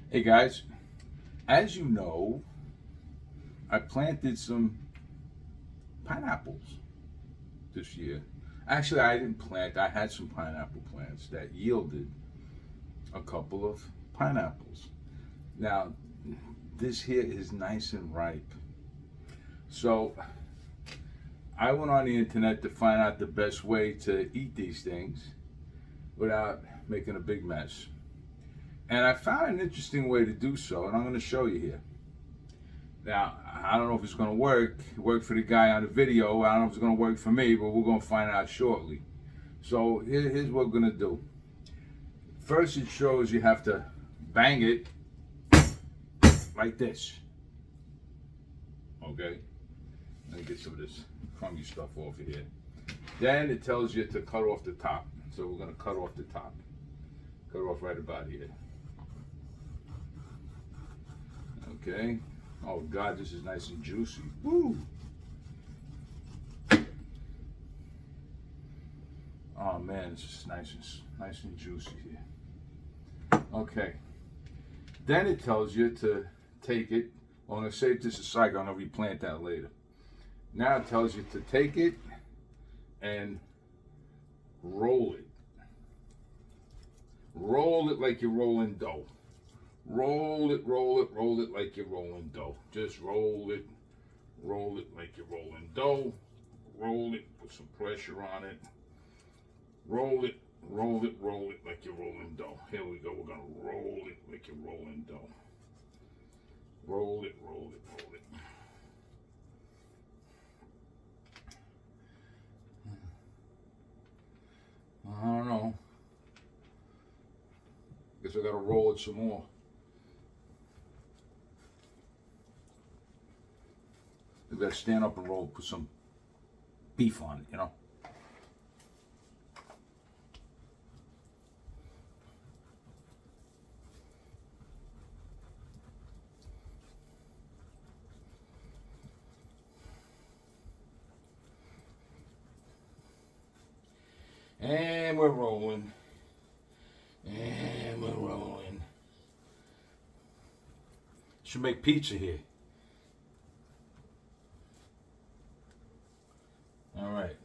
Hey guys, as you know, I planted some pineapples this year. Actually, I didn't plant, I had some pineapple plants that yielded a couple of pineapples. Now, this here is nice and ripe. So, I went on the internet to find out the best way to eat these things without making a big mess. And I found an interesting way to do so, and I'm going to show you here. Now, I don't know if it's going to work. It worked for the guy on the video. I don't know if it's going to work for me, but we're going to find out shortly. So here's what we're going to do. First, it shows you have to bang it like this. Okay? Let me get some of this crummy stuff off of here. Then it tells you to cut off the top. So we're going to cut off the top. Cut off right about here. Okay? Oh God, this is nice and juicy. Woo! Oh man, this is nice and juicy here. Okay. Then it tells you to take it. Well, I'm gonna save this aside. I'm gonna replant that later. Now it tells you to take it and roll it. Roll it like you're rolling dough. Roll it, roll it, roll it like you're rolling dough. Just roll it like you're rolling dough. Roll it, put some pressure on it. Roll it, roll it, roll it like you're rolling dough. Here we go. We're gonna roll it like you're rolling dough. Roll it, roll it, roll it. I don't know. Guess I gotta roll it some more. We gotta stand up and roll, put some beef on it, you know? And we're rolling. And we're rolling. Should make pizza here. All right.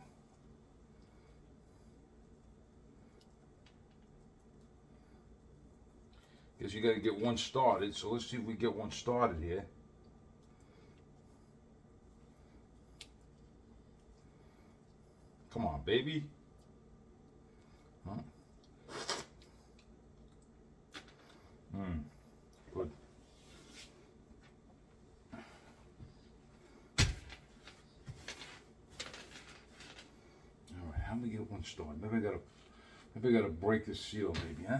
Guess you gotta get one started, so let's see if we get one started here. Come on, baby. Huh? Good. All right, how do we get one started? Maybe I gotta break the seal, maybe, huh?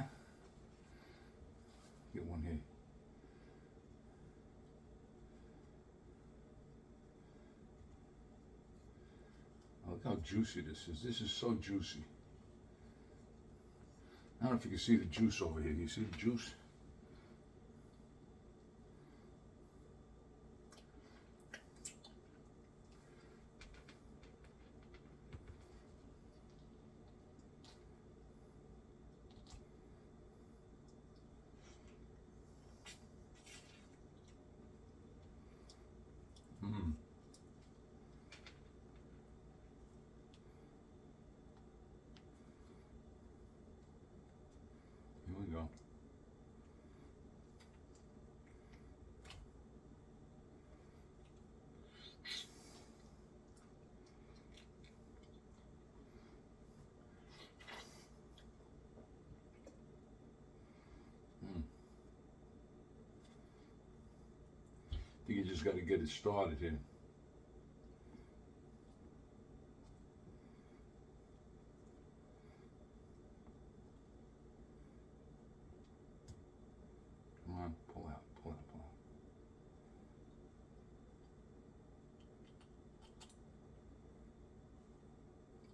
Get one here. Oh, look how juicy this is. This is so juicy. I don't know if you can see the juice over here. Do you see the juice? Mm. Here we go. Mm. I think you just got to get it started here. Come on, pull out, pull out, pull out.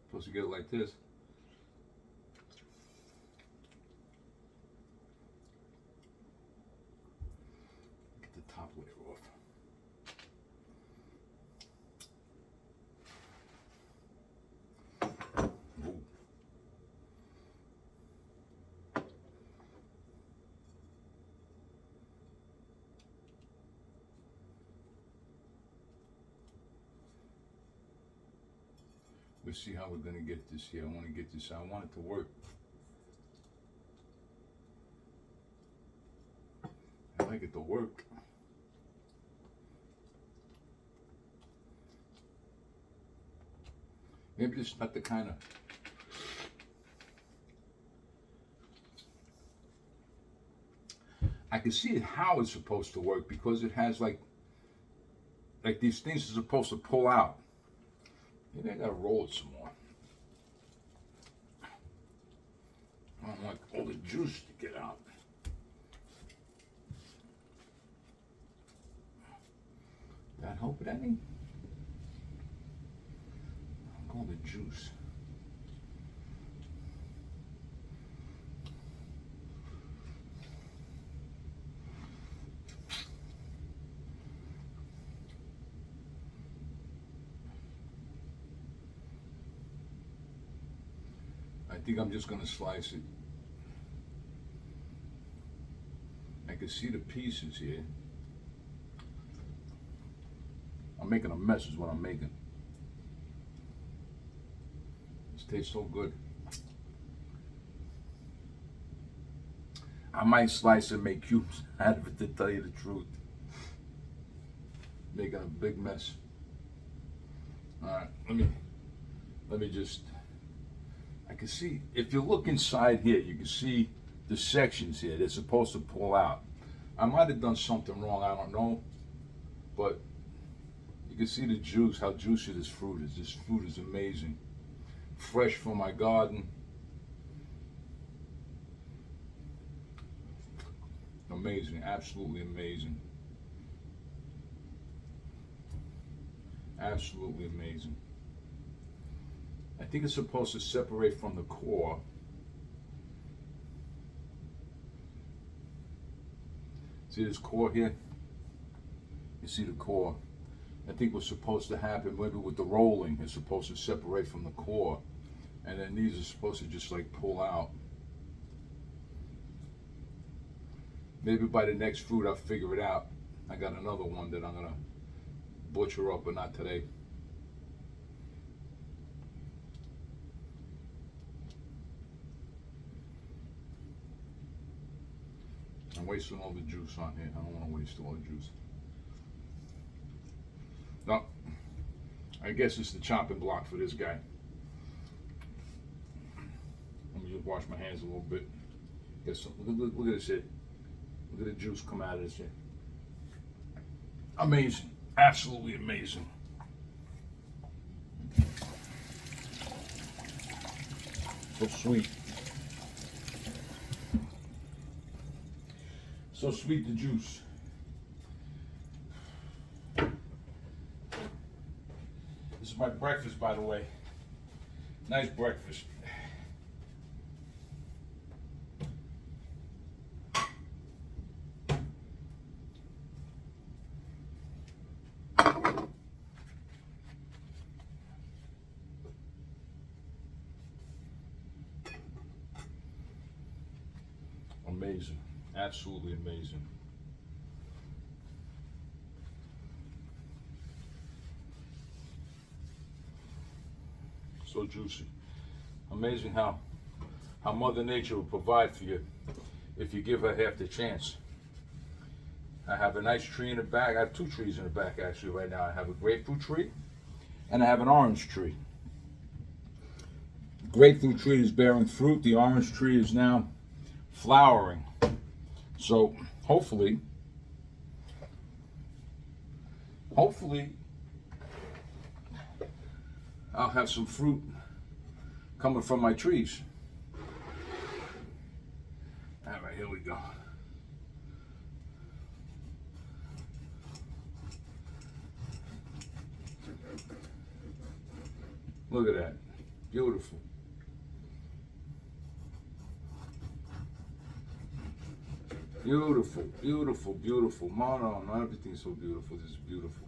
Supposed to get it like this. Get the top layer off. Ooh. Let's see how we're gonna get this here. I want to get this. I want it to work. I like it to work. Maybe this is not the kind of. I can see how it's supposed to work because it has like these things are supposed to pull out. Maybe I gotta roll it some more. I don't want all the juice to get out. That help it any? All the juice. I think I'm just going to slice it. I can see the pieces here. I'm making a mess is what I'm making. This tastes so good. I might slice and make cubes out of it, to tell you the truth. Making a big mess. Alright, let me just, I can see, if you look inside here, you can see the sections here they're supposed to pull out. I might have done something wrong, I don't know, but you can see the juice, how juicy this fruit is. This fruit is amazing. Fresh from my garden. Amazing, absolutely amazing. Absolutely amazing. I think it's supposed to separate from the core. See this core here? You see the core? I think what's supposed to happen, maybe with the rolling, it's supposed to separate from the core. And then these are supposed to just like pull out. Maybe by the next fruit I'll figure it out. I got another one that I'm gonna butcher up, but not today. I'm wasting all the juice on here. I don't want to waste all the juice. No, I guess it's the chopping block for this guy. Let me just wash my hands a little bit. Look at this here. Look at the juice come out of this here. Amazing. Absolutely amazing. So sweet. So sweet, the juice. This is my breakfast, by the way. Nice breakfast. Amazing. Absolutely amazing. So juicy. Amazing how Mother Nature will provide for you if you give her half the chance. I have a nice tree in the back. I have two trees in the back actually right now. I have a grapefruit tree and I have an orange tree. The grapefruit tree is bearing fruit. The orange tree is now flowering. So hopefully I'll have some fruit coming from my trees. All right, here we go. Look at that. Beautiful. Beautiful, beautiful, beautiful. No, not everything's so beautiful. This is beautiful.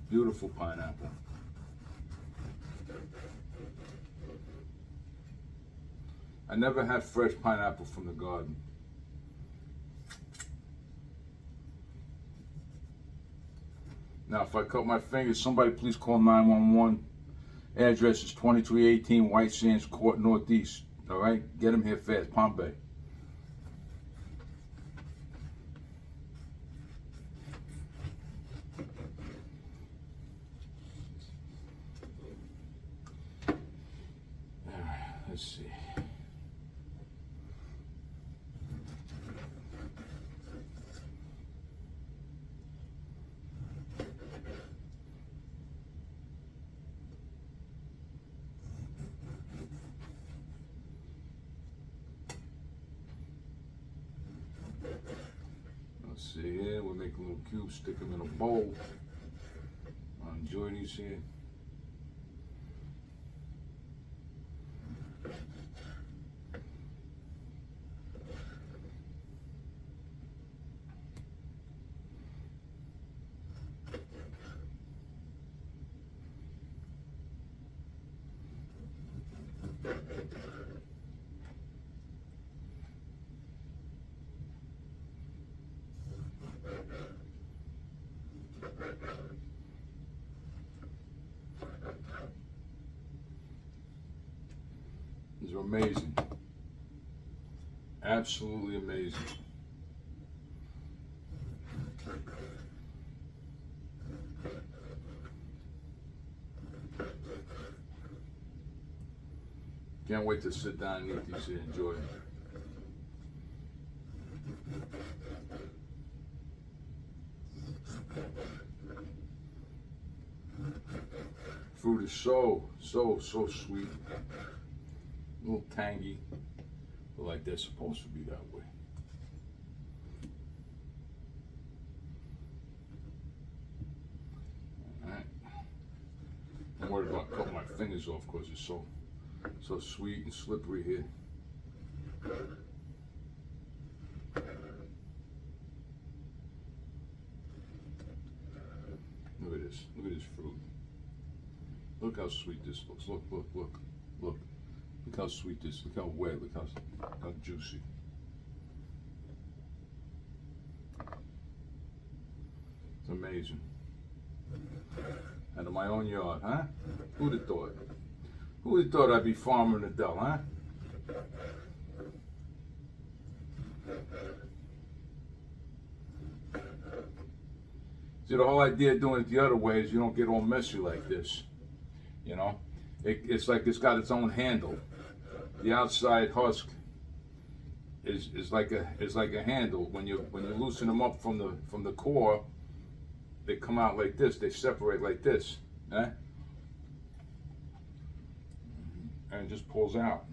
Beautiful pineapple. I never had fresh pineapple from the garden. Now, if I cut my fingers, somebody please call 911 Address is 2318 White Sands Court Northeast. All right, get them here fast, Palm Bay. All right, let's see. Let's see here, we'll make a little cube, stick them in a bowl. Enjoy these here. These are amazing. Absolutely amazing. Can't wait to sit down and eat these here, enjoy it. Fruit is so sweet. A little tangy, but like they're supposed to be that way. Alright. I'm worried about cutting my fingers off because it's so sweet and slippery here. Look at this. Look at this fruit. Look how sweet this looks. Look. Look how sweet this. Look how wet. Look how juicy. It's amazing. Out of my own yard, huh? Who'd have thought? Who'd have thought I'd be farming Adele, huh? See, the whole idea of doing it the other way is you don't get all messy like this. You know, it's like it's got its own handle. The outside husk is like a handle. When you loosen them up from the core, they come out like this. They separate like this, eh? And it just pulls out.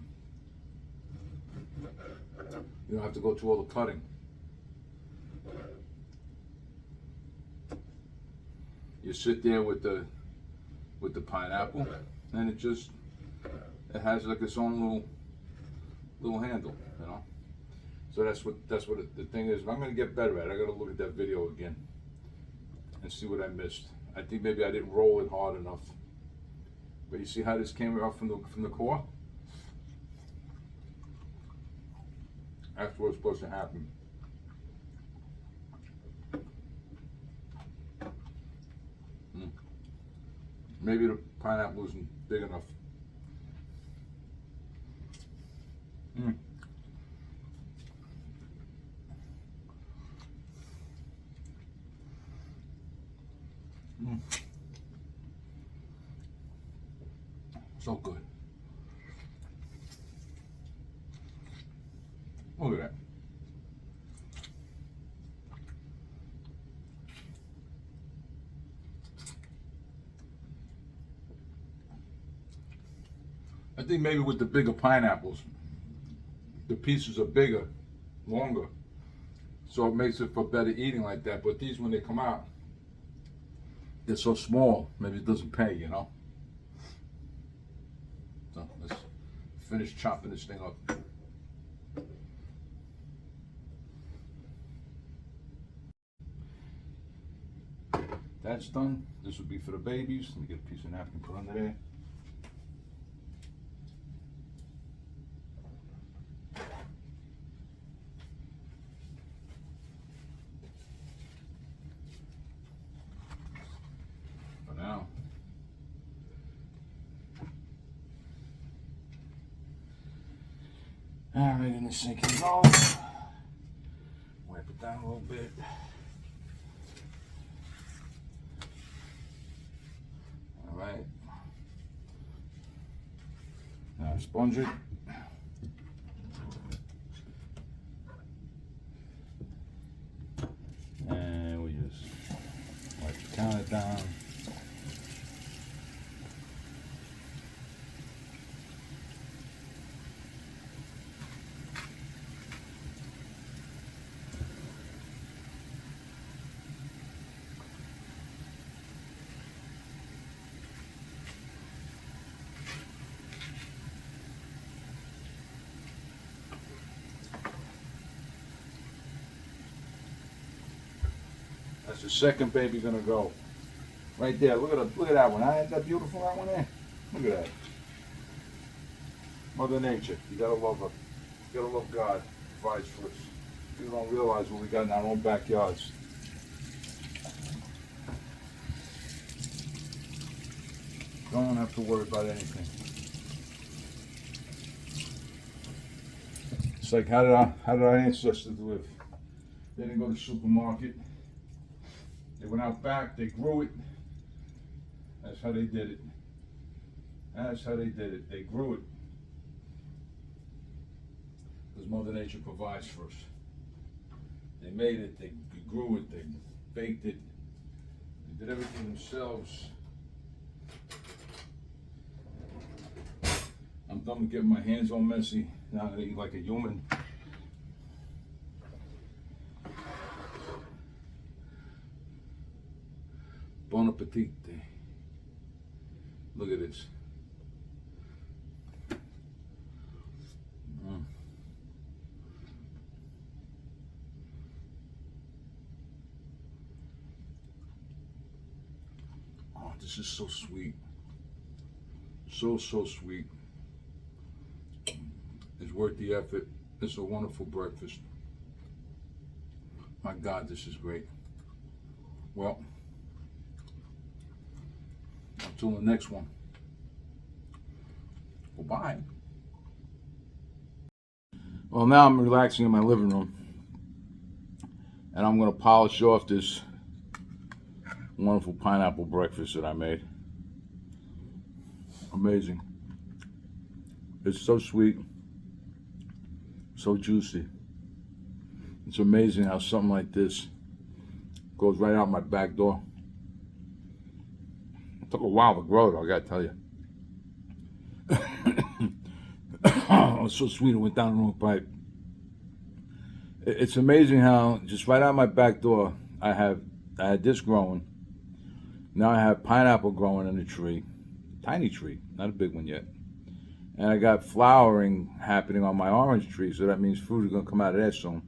You don't have to go through all the cutting. You sit there with the pineapple, and it has like its own little handle, you know. So that's what the thing is. I'm gonna get better at it. I gotta look at that video again and see what I missed. I think maybe I didn't roll it hard enough. But you see how this came out from the core? That's what's supposed to happen. Maybe the pineapple isn't big enough. So good. Look at that. I think maybe with the bigger pineapples, the pieces are bigger, longer, so it makes it for better eating like that. But these, when they come out, they're so small, maybe it doesn't pay, you know? So let's finish chopping this thing up. That's done. This would be for the babies. Let me get a piece of napkin put under there. For now. Alright, and the sink is on. Wipe it down a little bit. Alright. Now sponge it. And we just wipe the counter down. That's the second baby gonna go. Right there. Look at that one. Ain't that beautiful, that one there? Look at that. Mother Nature. You gotta love her. You gotta love God. Provides for us. You don't realize what we got in our own backyards. Don't have to worry about anything. It's like how did our ancestors live? They didn't go to the supermarket. They went out back, they grew it. That's how they did it. That's how they did it. They grew it. Because Mother Nature provides for us. They made it, they grew it, they baked it, they did everything themselves. I'm done with getting my hands all messy. Now I'm gonna eat like a human. Bon appetit. Look at this. Oh, this is so sweet. So sweet. It's worth the effort. It's a wonderful breakfast. My God, this is great. Well, until the next one. Goodbye. Well, now I'm relaxing in my living room. And I'm going to polish off this wonderful pineapple breakfast that I made. Amazing. It's so sweet. So juicy. It's amazing how something like this goes right out my back door. It took a while to grow it, I gotta tell you. Oh, it's so sweet it went down the wrong pipe. It's amazing how just right out my back door I had this growing. Now I have pineapple growing in the tree. Tiny tree, not a big one yet. And I got flowering happening on my orange tree, so that means fruit is gonna come out of there soon.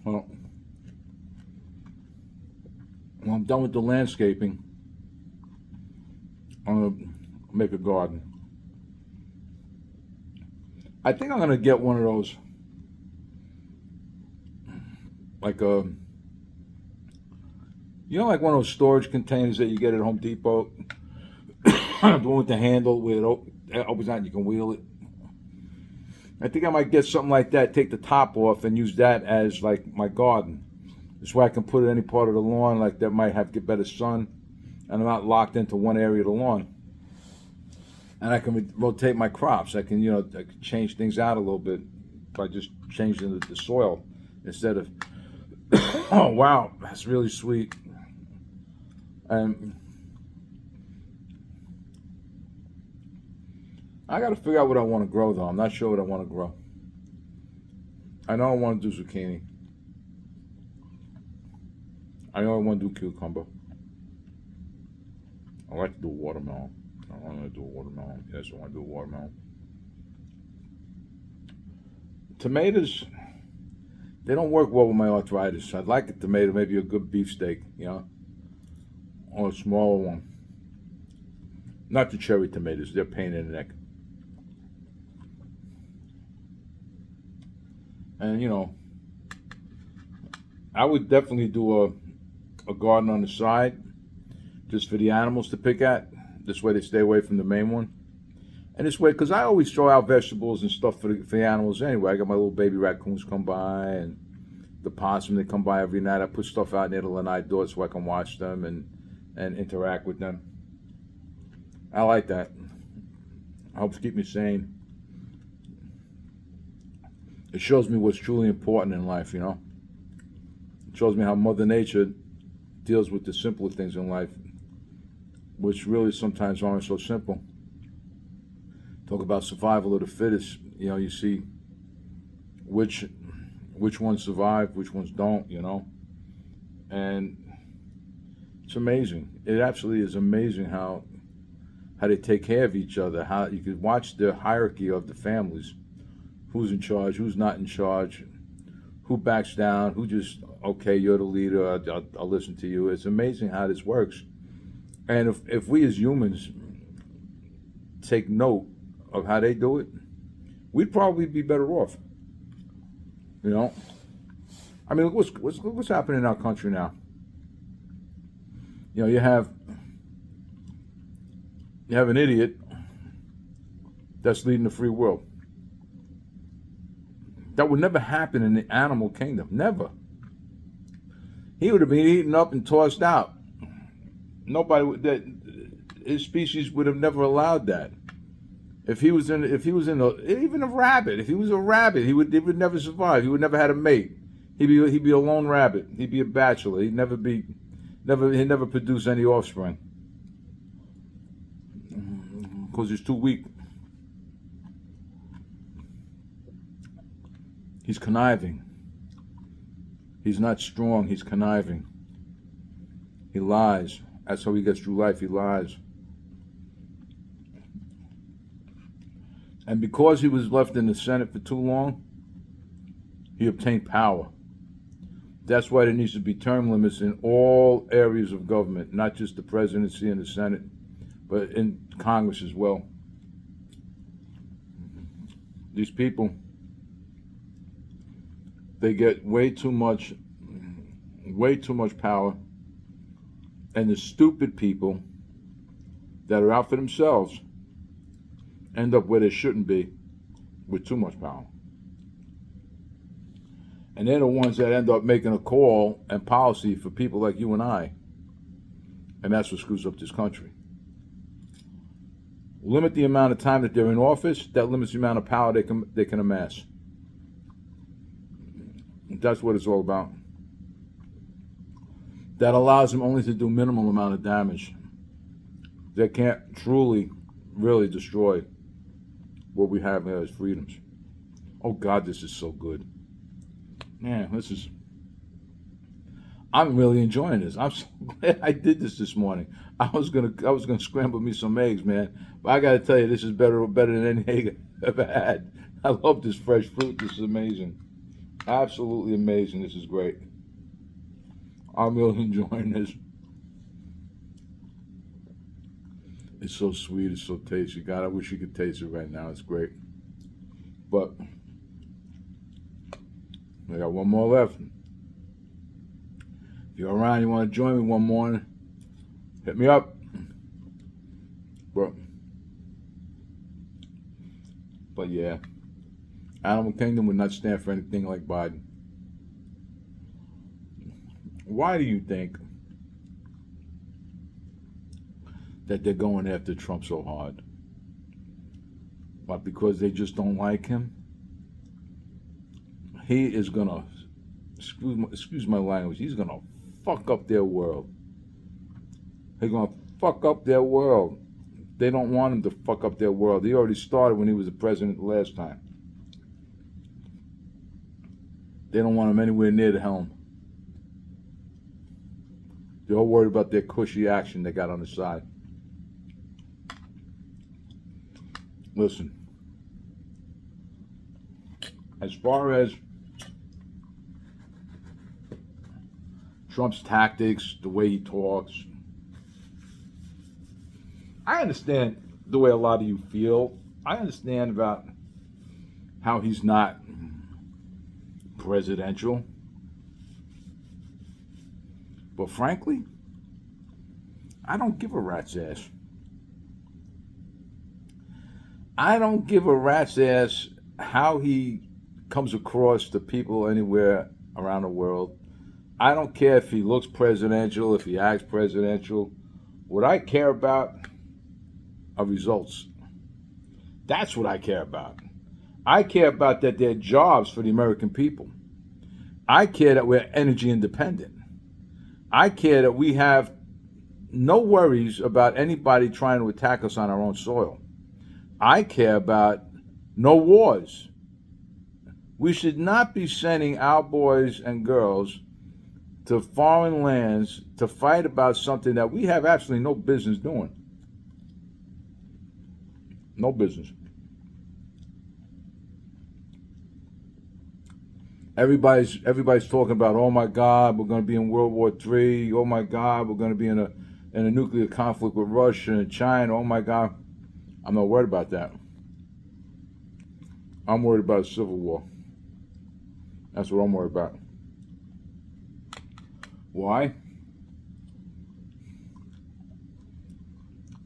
Well, when I'm done with the landscaping, I'm gonna make a garden. I think I'm gonna get one of those, like like one of those storage containers that you get at Home Depot, the one with the handle where it opens out and you can wheel it. I think I might get something like that, take the top off and use that as like my garden. This way I can put it any part of the lawn like that might get better sun, and I'm not locked into one area of the lawn. And I can rotate my crops. I can, I can change things out a little bit by just changing the soil instead of, oh wow, that's really sweet. And I got to figure out what I want to grow though. I'm not sure what I want to grow. I know I want to do zucchini. I know I want to do cucumber. I like to do watermelon. I want to do a watermelon. Yes, I want to do a watermelon. Tomatoes, they don't work well with my arthritis. I'd like a tomato, maybe a good beefsteak, or a smaller one. Not the cherry tomatoes, they're a pain in the neck. And I would definitely do a garden on the side just for the animals to pick at. This way they stay away from the main one. And this way, because I always throw out vegetables and stuff for the animals anyway. I got my little baby raccoons come by, and the possum, they come by every night. I put stuff out near the lanai door so I can watch them and interact with them. I like that. It helps keep me sane. It shows me what's truly important in life, you know. It shows me how Mother Nature deals with the simpler things in life, which really sometimes aren't so simple. Talk about survival of the fittest. You know, you see which ones survive, which ones don't, you know. And it's amazing. It absolutely is amazing how they take care of each other, how you could watch the hierarchy of the families. Who's in charge, who's not in charge, who backs down, who just, okay, you're the leader, I'll listen to you. It's amazing how this works. And if we as humans take note of how they do it, we'd probably be better off. You know? I mean, look what's happening in our country now. You know, you have an idiot that's leading the free world. That would never happen in the animal kingdom. Never. He would have been eaten up and tossed out. His species would have never allowed that. If he was even a rabbit, if he was a rabbit, he would never survive. He would never had a mate. He'd be a lone rabbit. He'd be a bachelor. He'd never produce any offspring because he's too weak. He's conniving. He's not strong. He's conniving. He lies. That's how he gets through life. He lies. And because he was left in the Senate for too long, he obtained power. That's why there needs to be term limits in all areas of government, not just the presidency and the Senate, but in Congress as well. These people, they get way too much power, and the stupid people that are out for themselves end up where they shouldn't be with too much power. And they're the ones that end up making a call and policy for people like you and I. And that's what screws up this country. Limit the amount of time that they're in office, that limits the amount of power they can amass. That's what it's all about. That allows them only to do minimal amount of damage. They can't truly, really destroy what we have here as freedoms. Oh God, this is so good. Man, I'm really enjoying this. I'm so glad I did this morning. I was gonna scramble me some eggs, man. But I gotta tell you, this is better than any egg I've ever had. I love this fresh fruit. This is amazing. Absolutely amazing. This is great. I'm really enjoying this. It's so sweet. It's so tasty. God, I wish you could taste it right now. It's great. But I got one more left. If you're around, you want to join me one morning, hit me up. But yeah, Animal Kingdom would not stand for anything like Biden. Why do you think that they're going after Trump so hard? But because they just don't like him? He is gonna, excuse my language, he's gonna fuck up their world. He's gonna fuck up their world. They don't want him to fuck up their world. He already started when he was the president the last time. They don't want him anywhere near the helm. They're all worried about their cushy action they got on the side. Listen, as far as Trump's tactics, the way he talks, I understand the way a lot of you feel. I understand about how he's not presidential. But frankly, I don't give a rat's ass. I don't give a rat's ass how he comes across to people anywhere around the world. I don't care if he looks presidential, if he acts presidential. What I care about are results. That's what I care about. I care about that there are jobs for the American people. I care that we're energy independent. I care that we have no worries about anybody trying to attack us on our own soil. I care about no wars. We should not be sending our boys and girls to foreign lands to fight about something that we have absolutely no business doing. No business. Everybody's talking about, oh my God, we're going to be in World War III. Oh my God, we're going to be in a nuclear conflict with Russia and China. Oh my God, I'm not worried about that. I'm worried about a civil war. That's what I'm worried about. Why?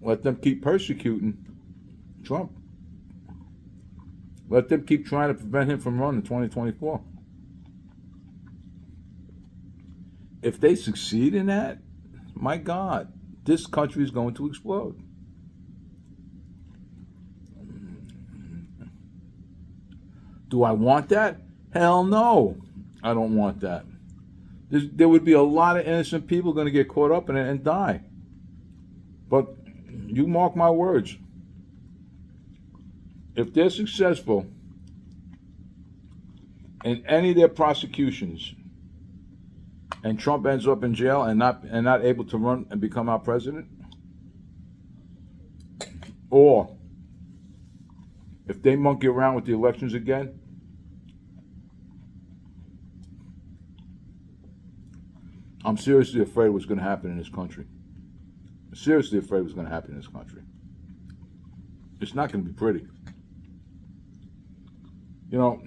Let them keep persecuting Trump. Let them keep trying to prevent him from running in 2024. If they succeed in that, my God, this country is going to explode. Do I want that? Hell no. I don't want that. There would be a lot of innocent people going to get caught up in it and die. But you mark my words. If they're successful in any of their prosecutions, and Trump ends up in jail and not able to run and become our president, or if they monkey around with the elections again, I'm seriously afraid what's going to happen in this country. I'm seriously afraid what's going to happen in this country. It's not going to be pretty. You know,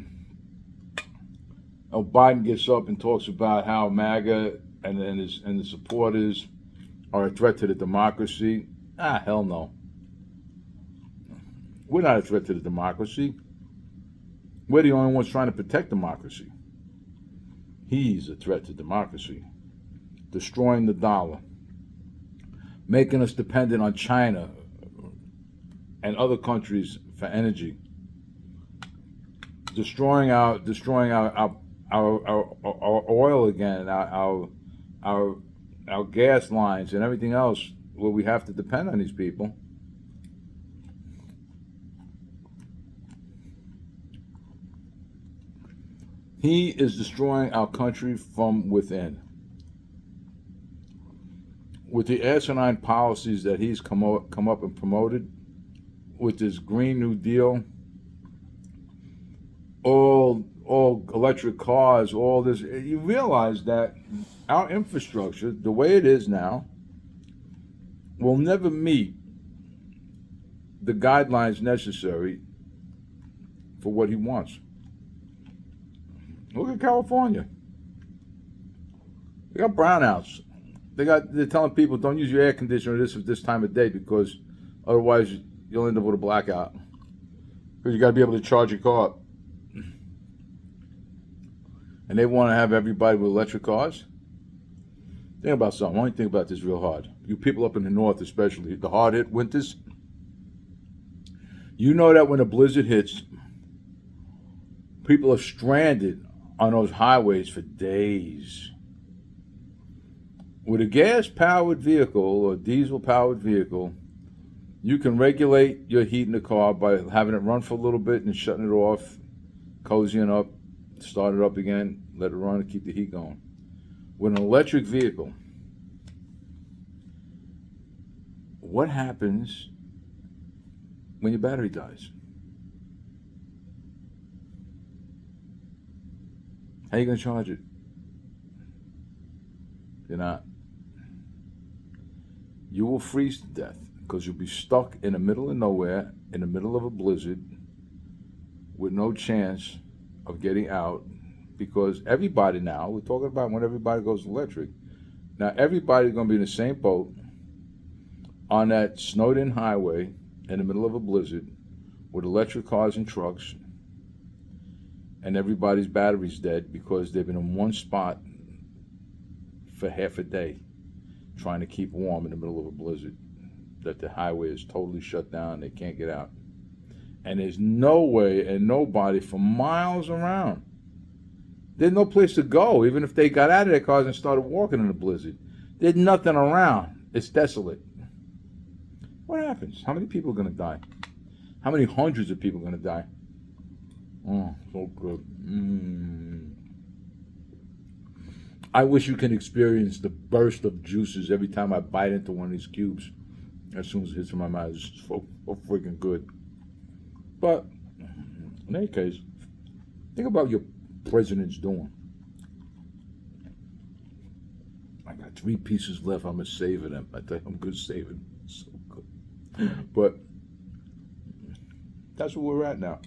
Biden gets up and talks about how MAGA and the supporters are a threat to the democracy. Hell no. We're not a threat to the democracy. We're the only ones trying to protect democracy. He's a threat to democracy. Destroying the dollar. Making us dependent on China and other countries for energy. Destroying our oil again, our gas lines and everything else where we have to depend on these people. He is destroying our country from within. With the asinine policies that he's come up and promoted, with this Green New Deal, all electric cars, all this, you realize that our infrastructure, the way it is now, will never meet the guidelines necessary for what he wants. Look at California. They got brownouts. They're telling people don't use your air conditioner at this time of day because otherwise you'll end up with a blackout. Because you got to be able to charge your car. And they want to have everybody with electric cars. Think about something. I want you to think about this real hard. You people up in the north, especially the hard-hit winters. You know that when a blizzard hits, people are stranded on those highways for days. With a gas-powered vehicle or diesel-powered vehicle, you can regulate your heat in the car by having it run for a little bit and shutting it off, cozying up, start it up again, let it run and keep the heat going. With an electric vehicle, what happens when your battery dies? How are you going to charge it? You're not. You will freeze to death because you'll be stuck in the middle of nowhere, in the middle of a blizzard, with no chance of getting out, because everybody now, we're talking about when everybody goes electric, now everybody's going to be in the same boat on that snowed-in highway in the middle of a blizzard with electric cars and trucks, and everybody's battery's dead because they've been in one spot for half a day trying to keep warm in the middle of a blizzard, that the highway is totally shut down, they can't get out. And there's no way and nobody for miles around. There's no place to go, even if they got out of their cars and started walking in the blizzard. There's nothing around. It's desolate. What happens? How many people are going to die? How many hundreds of people are going to die? Oh, so good. I wish you can experience the burst of juices every time I bite into one of these cubes. As soon as it hits in my mouth, it's so freaking good. But, in any case, think about what your president's doing. I got 3 pieces left. I'm going to savor them. I tell you, I'm good saving. So good. But, that's where we're at now.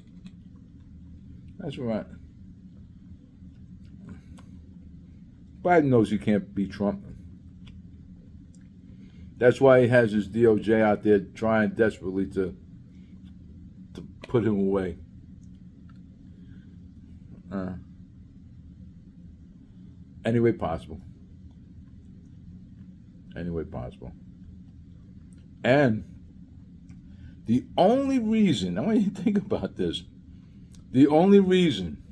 That's where we're at. Biden knows he can't beat Trump. That's why he has his DOJ out there trying desperately to put him away. Any way possible. Any way possible. And the only reason, I want you to think about this, the only reason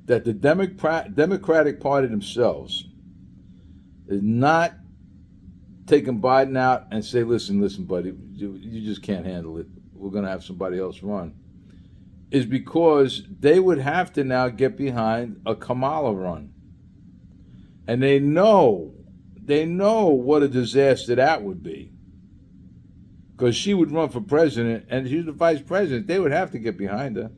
that the Democratic Party themselves is not taking Biden out and say, listen, buddy, you just can't handle it. We're going to have somebody else run, is because they would have to now get behind a Kamala run. And they know what a disaster that would be. Because she would run for president, and she's the vice president. They would have to get behind her.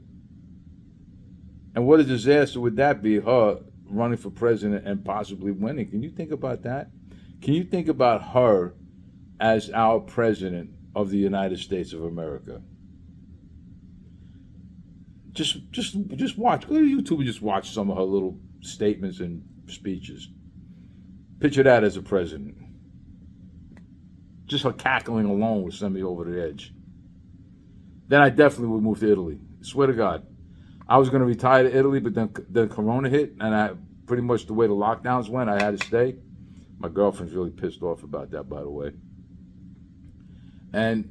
And what a disaster would that be, her running for president and possibly winning? Can you think about that? Can you think about her as our president of the United States of America? Just watch. Go to YouTube and just watch some of her little statements and speeches. Picture that as a president. Just her cackling alone would send me over the edge. Then I definitely would move to Italy. I swear to God. I was going to retire to Italy, but then Corona hit, and I pretty much the way the lockdowns went, I had to stay. My girlfriend's really pissed off about that, by the way. And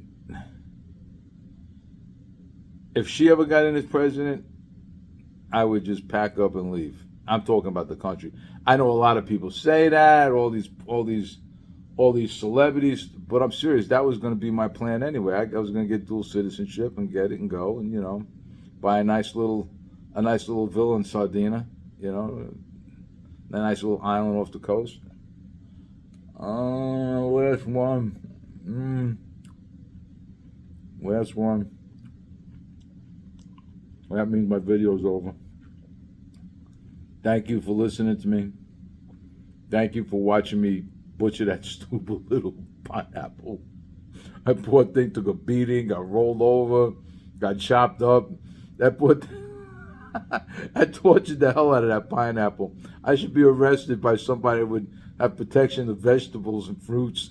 if she ever got in as president, I would just pack up and leave. I'm talking about the country. I know a lot of people say that, all these celebrities, but I'm serious. That was going to be my plan anyway. I was going to get dual citizenship and get it and go, and buy a nice little villa in Sardinia, a nice little island off the coast. Last one. Last one. Well, that means my video's over. Thank you for listening to me. Thank you for watching me butcher that stupid little pineapple. That poor thing took a beating, got rolled over, got chopped up. That poor I tortured the hell out of that pineapple. I should be arrested by somebody who would have protection of vegetables and fruits.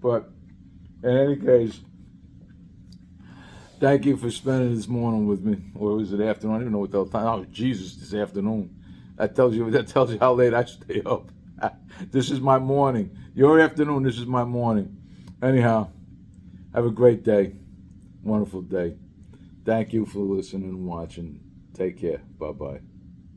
But in any case, thank you for spending this morning with me. Or was it afternoon? I don't even know what the hell time. Oh, Jesus, this afternoon. That tells you how late I stay up. This is my morning. Your afternoon, this is my morning. Anyhow, have a great day. Wonderful day. Thank you for listening and watching. Take care. Bye-bye.